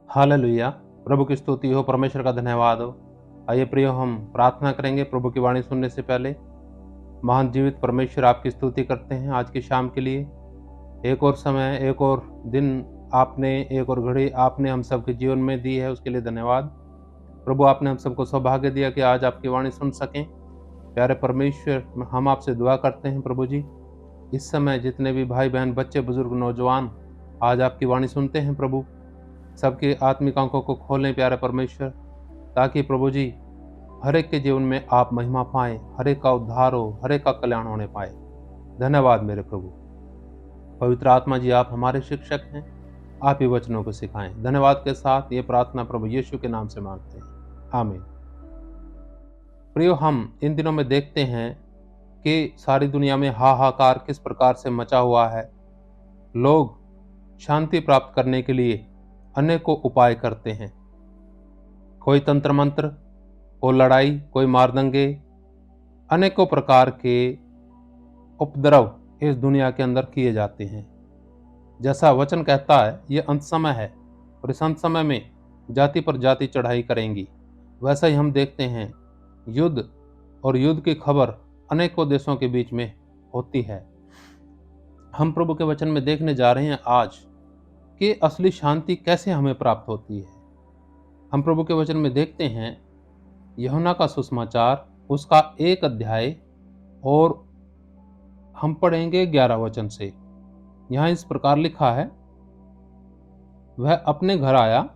Hallelujah. प्रभु की स्तुति हो, परमेश्वर का धन्यवाद हो। आइए प्रियो, हम प्रार्थना करेंगे प्रभु की वाणी सुनने से पहले। महान जीवित परमेश्वर, आपकी स्तुति करते हैं आज की शाम के लिए। एक और समय, एक और दिन आपने, एक और घड़ी आपने हम सबके जीवन में दी है, उसके लिए धन्यवाद। प्रभु, आपने हम सबको सौभाग्य दिया कि आज आपकी वाणी सुन सकें। प्यारे परमेश्वर, हम आपसे दुआ करते हैं प्रभु जी, इस समय जितने भी भाई बहन, बच्चे, बुजुर्ग, नौजवान आज आपकी वाणी सुनते हैं प्रभु, सबके आत्मिक आंखों को खोलें प्यारे परमेश्वर, ताकि प्रभु जी हर एक के जीवन में आप महिमा पाएं, हर एक का उद्धार हो, हर एक का कल्याण होने पाए। धन्यवाद मेरे प्रभु। पवित्र आत्मा जी, आप हमारे शिक्षक हैं, आप ही वचनों को सिखाएं। धन्यवाद के साथ ये प्रार्थना प्रभु यीशु के नाम से मांगते हैं, आमीन। प्रियो, हम इन दिनों में देखते हैं कि सारी दुनिया में हाहाकार किस प्रकार से मचा हुआ है। लोग शांति प्राप्त करने के लिए अनेकों उपाय करते हैं। कोई तंत्र मंत्र, कोई लड़ाई, कोई मारदंगे, अनेकों प्रकार के उपद्रव इस दुनिया के अंदर किए जाते हैं। जैसा वचन कहता है, ये अंत समय है और इस अंत समय में जाति पर जाति चढ़ाई करेंगी। वैसा ही हम देखते हैं, युद्ध और युद्ध की खबर अनेकों देशों के बीच में होती है। हम प्रभु के वचन में देखने जा रहे हैं आज कि असली शांति कैसे हमें प्राप्त होती है। हम प्रभु के वचन में देखते हैं यूहन्ना का सुसमाचार, उसका 1 अध्याय, और हम पढ़ेंगे 11 वचन से। यहाँ इस प्रकार लिखा है, वह अपने घर आया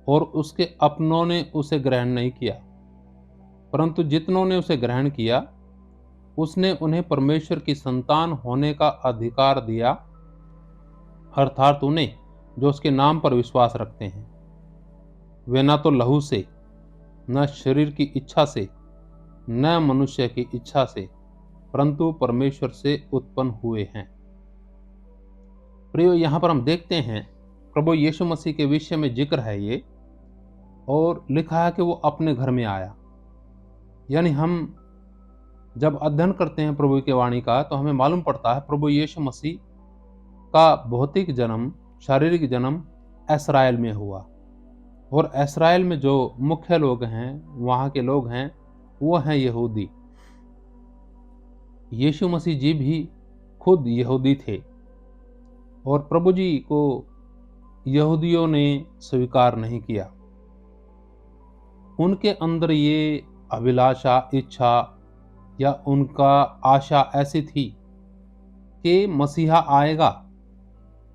और उसके अपनों ने उसे ग्रहण नहीं किया, परंतु जितनों ने उसे ग्रहण किया उसने उन्हें परमेश्वर की संतान होने का अधिकार दिया, अर्थात उन्हें जो उसके नाम पर विश्वास रखते हैं। वे न तो लहू से, न शरीर की इच्छा से, न मनुष्य की इच्छा से, परंतु परमेश्वर से उत्पन्न हुए हैं। प्रियो, यहाँ पर हम देखते हैं प्रभु यीशु मसीह के विषय में जिक्र है ये, और लिखा है कि वो अपने घर में आया। यानी हम जब अध्ययन करते हैं प्रभु की वाणी का, तो हमें मालूम पड़ता है प्रभु यीशु मसीह का भौतिक जन्म, शारीरिक जन्म इस्राएल में हुआ। और इस्राएल में जो मुख्य लोग हैं, वहाँ के लोग हैं, वो हैं यहूदी। यीशु मसीह जी भी खुद यहूदी थे और प्रभु जी को यहूदियों ने स्वीकार नहीं किया। उनके अंदर ये अभिलाषा, इच्छा या उनका आशा ऐसी थी कि मसीहा आएगा,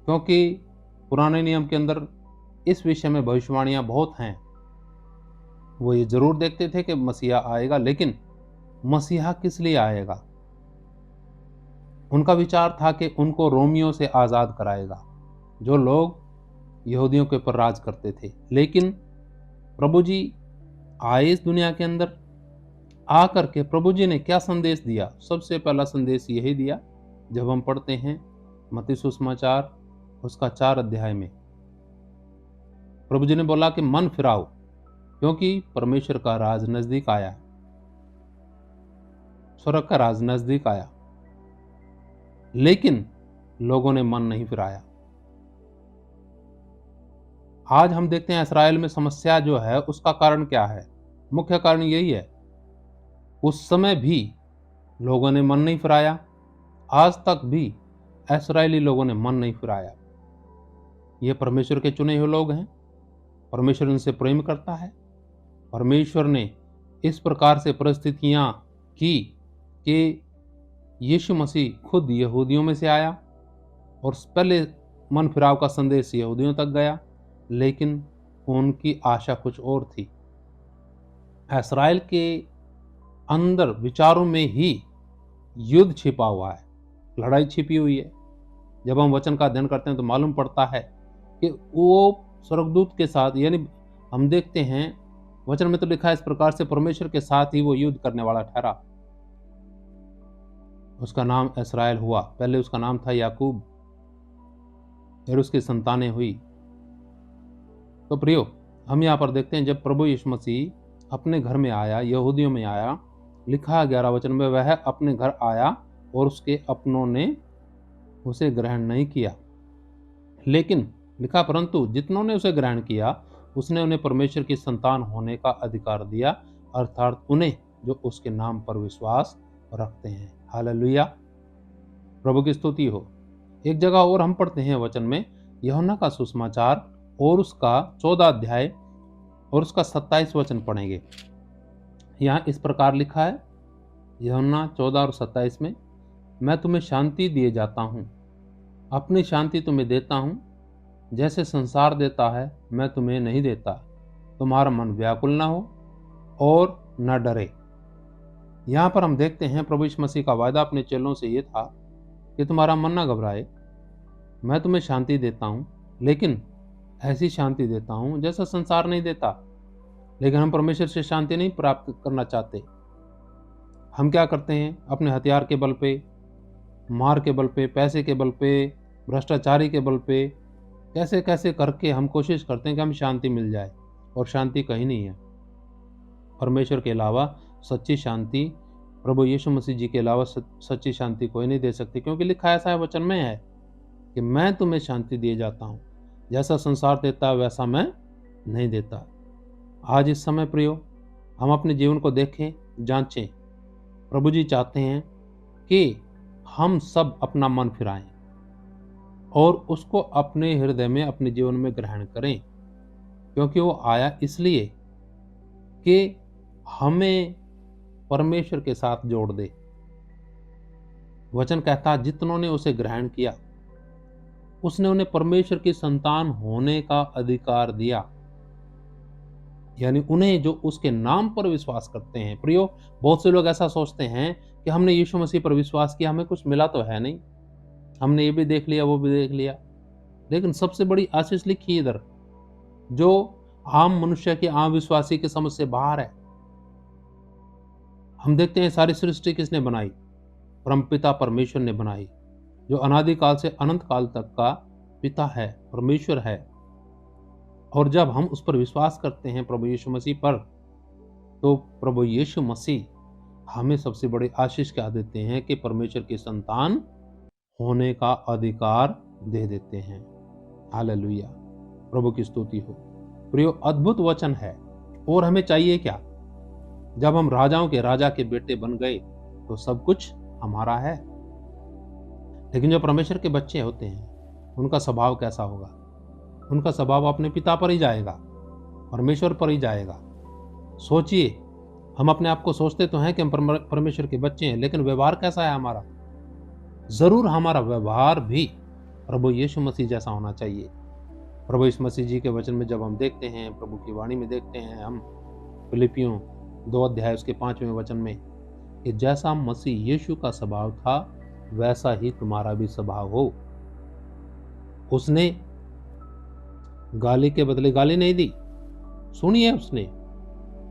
क्योंकि पुराने नियम के अंदर इस विषय में भविष्यवाणियां बहुत हैं। वो ये जरूर देखते थे कि मसीहा आएगा, लेकिन मसीहा किस लिए आएगा? उनका विचार था कि उनको रोमियों से आज़ाद कराएगा, जो लोग यहूदियों के ऊपर राज करते थे। लेकिन प्रभु जी आए इस दुनिया के अंदर, आकर के प्रभु जी ने क्या संदेश दिया? सबसे पहला संदेश यही दिया, जब हम पढ़ते हैं मत्ती सुसमाचार उसका 4 अध्याय में, प्रभु जी ने बोला कि मन फिराओ, क्योंकि परमेश्वर का राज नजदीक आया, स्वर्ग का राज नजदीक आया। लेकिन लोगों ने मन नहीं फिराया। आज हम देखते हैं इस्राएल में समस्या जो है, उसका कारण क्या है? मुख्य कारण यही है, उस समय भी लोगों ने मन नहीं फिराया, आज तक भी इस्राएली लोगों ने मन नहीं फिराया। ये परमेश्वर के चुने हुए लोग हैं, परमेश्वर इनसे प्रेम करता है। परमेश्वर ने इस प्रकार से परिस्थितियां की कि यीशु मसीह खुद यहूदियों में से आया, और पहले मन फिराव का संदेश यहूदियों तक गया, लेकिन उनकी आशा कुछ और थी। इस्राएल के अंदर विचारों में ही युद्ध छिपा हुआ है, लड़ाई छिपी हुई है। जब हम वचन का अध्ययन करते हैं तो मालूम पड़ता है कि वो स्वर्गदूत के साथ, यानी हम देखते हैं वचन में तो लिखा है इस प्रकार से, परमेश्वर के साथ ही वो युद्ध करने वाला ठहरा। उसका नाम इस्राएल हुआ, पहले उसका नाम था याकूब, फिर उसकी संतानें हुई। तो प्रियो, हम यहाँ पर देखते हैं जब प्रभु यीशु मसीह अपने घर में आया, यहूदियों में आया, लिखा 11 वचन में, वह अपने घर आया और उसके अपनों ने उसे ग्रहण नहीं किया। लेकिन लिखा, परंतु जितनों ने उसे ग्रहण किया उसने उन्हें परमेश्वर की संतान होने का अधिकार दिया, अर्थात उन्हें जो उसके नाम पर विश्वास रखते हैं। हालेलुया, प्रभु की स्तुति हो। एक जगह और हम पढ़ते हैं वचन में, यूहन्ना का सुसमाचार और उसका 14 अध्याय और उसका 27 वचन पढ़ेंगे। यहाँ इस प्रकार लिखा है, यूहन्ना 14 और 27 में, मैं तुम्हें शांति दिए जाता हूँ, अपनी शांति तुम्हें देता हूँ, जैसे संसार देता है मैं तुम्हें नहीं देता। तुम्हारा मन व्याकुल ना हो और न डरे। यहाँ पर हम देखते हैं प्रभु यीशु मसीह का वायदा अपने चेलों से ये था कि तुम्हारा मन ना घबराए, मैं तुम्हें शांति देता हूँ, लेकिन ऐसी शांति देता हूँ जैसा संसार नहीं देता। लेकिन हम परमेश्वर से शांति नहीं प्राप्त करना चाहते। हम क्या करते हैं? अपने हथियार के बल पे, मार के बल पे, पैसे के बल पे, भ्रष्टाचारी के बल पे, कैसे कैसे करके हम कोशिश करते हैं कि हमें शांति मिल जाए, और शांति कहीं नहीं है। परमेश्वर के अलावा सच्ची शांति, प्रभु यीशु मसीह जी के अलावा सच्ची शांति कोई नहीं दे सकती, क्योंकि लिखा ऐसा है वचन में है कि मैं तुम्हें शांति दिए जाता हूँ, जैसा संसार देता है वैसा मैं नहीं देता। आज इस समय प्रियो, हम अपने जीवन को देखें, जांचें। प्रभु जी चाहते हैं कि हम सब अपना मन फिराएं और उसको अपने हृदय में, अपने जीवन में ग्रहण करें, क्योंकि वो आया इसलिए कि हमें परमेश्वर के साथ जोड़ दे। वचन कहता है, जितनों ने उसे ग्रहण किया उसने उन्हें परमेश्वर की संतान होने का अधिकार दिया, यानी उन्हें जो उसके नाम पर विश्वास करते हैं। प्रियो, बहुत से लोग ऐसा सोचते हैं कि हमने यीशु मसीह पर विश्वास किया, हमें कुछ मिला तो है नहीं, हमने ये भी देख लिया, वो भी देख लिया। लेकिन सबसे बड़ी आशीष लिखी इधर, जो आम मनुष्य के, आम विश्वासी के समझ से बाहर है। हम देखते हैं सारी सृष्टि किसने बनाई? परमपिता परमेश्वर ने बनाई, जो अनादि काल से अनंत काल तक का पिता है, परमेश्वर है। और जब हम उस पर विश्वास करते हैं, प्रभु यीशु मसीह पर, तो प्रभु यीशु मसीह हमें सबसे बड़ी आशीष क्या देते हैं कि परमेश्वर की संतान होने का अधिकार दे देते हैं। हालेलुया, प्रभु की स्तुति हो। प्रियो, अद्भुत वचन है। और हमें चाहिए क्या? जब हम राजाओं के राजा के बेटे बन गए तो सब कुछ हमारा है। लेकिन जो परमेश्वर के बच्चे होते हैं, उनका स्वभाव कैसा होगा? उनका स्वभाव अपने पिता पर ही जाएगा, परमेश्वर पर ही जाएगा। सोचिए, हम अपने आप को सोचते तो हैं कि हम परमेश्वर के बच्चे हैं, लेकिन व्यवहार कैसा है हमारा? जरूर हमारा व्यवहार भी प्रभु यीशु मसीह जैसा होना चाहिए। प्रभु यीशु मसीह जी के वचन में जब हम देखते हैं, प्रभु की वाणी में देखते हैं हम, फिलिपियों 2 अध्याय उसके 5वें वचन में, कि जैसा मसीह यीशु का स्वभाव था वैसा ही तुम्हारा भी स्वभाव हो। उसने गाली के बदले गाली नहीं दी, सुनी है उसने,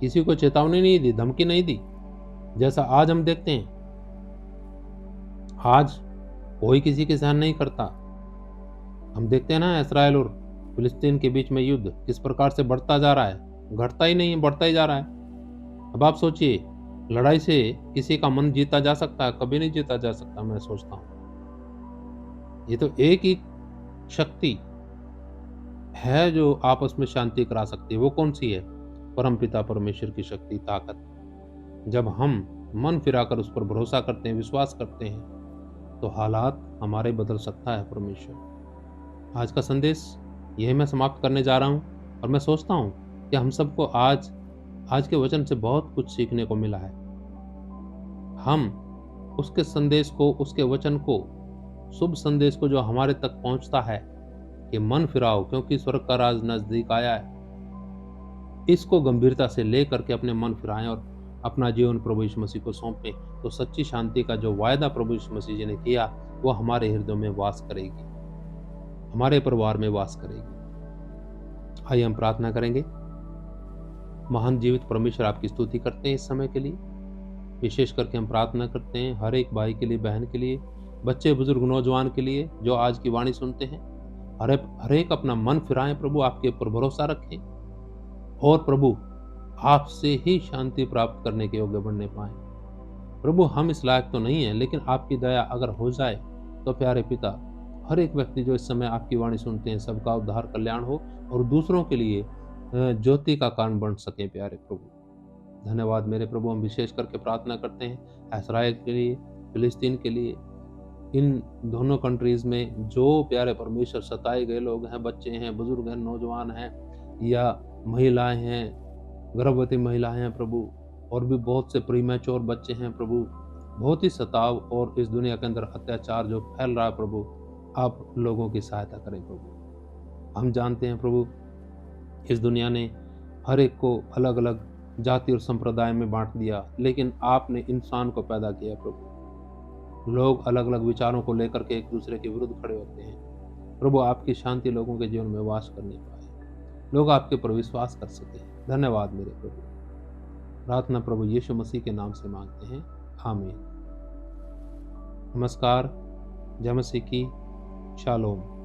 किसी को चेतावनी नहीं दी, धमकी नहीं दी। जैसा आज हम देखते हैं, आज कोई किसी के सहन नहीं करता। हम देखते हैं ना, इस्राएल और फिलिस्तीन के बीच में युद्ध किस प्रकार से बढ़ता जा रहा है, घटता ही नहीं, बढ़ता ही जा रहा है। अब आप सोचिए, लड़ाई से किसी का मन जीता जा सकता है? कभी नहीं जीता जा सकता। मैं सोचता हूं ये तो एक ही शक्ति है जो आपस में शांति करा सकती है। वो कौन सी है? परमपिता परमेश्वर की शक्ति, ताकत। जब हम मन फिराकर उस पर भरोसा करते हैं, विश्वास करते हैं, तो हालात हमारे बदल सकता है परमेश्वर। आज का संदेश यही मैं समाप्त करने जा रहा हूं, और मैं सोचता हूं कि हम सबको आज के वचन से बहुत कुछ सीखने को मिला है। हम उसके संदेश को, उसके वचन को, शुभ संदेश को जो हमारे तक पहुंचता है कि मन फिराओ क्योंकि स्वर्ग का राज नजदीक आया है, इसको गंभीरता से लेकर के अपने मन फिराएं और अपना जीवन प्रभु यीशु मसीह को सौंपें, तो सच्ची शांति का जो वायदा प्रभु यीशु मसीह जी ने किया वो हमारे हृदय में वास करेगी, हमारे परिवार में वास करेगी। आइए हम प्रार्थना करेंगे। महान जीवित परमेश्वर, आपकी स्तुति करते हैं इस समय के लिए। विशेष करके हम प्रार्थना करते हैं हर एक भाई के लिए, बहन के लिए, बच्चे, बुजुर्ग, नौजवान के लिए जो आज की वाणी सुनते हैं। हर एक अपना मन फिराएं प्रभु, आपके ऊपर भरोसा रखें, और प्रभु आपसे ही शांति प्राप्त करने के योग्य बनने पाए। प्रभु, हम इस लायक तो नहीं है, लेकिन आपकी दया अगर हो जाए तो प्यारे पिता, हर एक व्यक्ति जो इस समय आपकी वाणी सुनते हैं, सबका उद्धार कल्याण हो और दूसरों के लिए ज्योति का कारण बन सके प्यारे प्रभु। धन्यवाद मेरे प्रभु। हम विशेष करके प्रार्थना करते हैं इसराइल के लिए, फिलिस्तीन के लिए, इन दोनों कंट्रीज में जो प्यारे परमेश्वर सताए गए लोग हैं, बच्चे हैं, बुजुर्ग हैं, नौजवान हैं या महिलाएं हैं, गर्भवती महिलाएं हैं प्रभु, और भी बहुत से प्रीमैच्योर बच्चे हैं प्रभु। बहुत ही सताव और इस दुनिया के अंदर अत्याचार जो फैल रहा है प्रभु, आप लोगों की सहायता करें प्रभु। हम जानते हैं प्रभु, इस दुनिया ने हर एक को अलग अलग जाति और संप्रदाय में बांट दिया, लेकिन आपने इंसान को पैदा किया प्रभु। लोग अलग अलग विचारों को लेकर के एक दूसरे के विरुद्ध खड़े होते हैं प्रभु। आपकी शांति लोगों के जीवन में वास करने पाए, लोग आपके पर विश्वास कर सके। धन्यवाद मेरे प्रभु। प्रार्थना प्रभु यीशु मसीह के नाम से मांगते हैं, आमीन। नमस्कार, जय मसीह की, शालोम।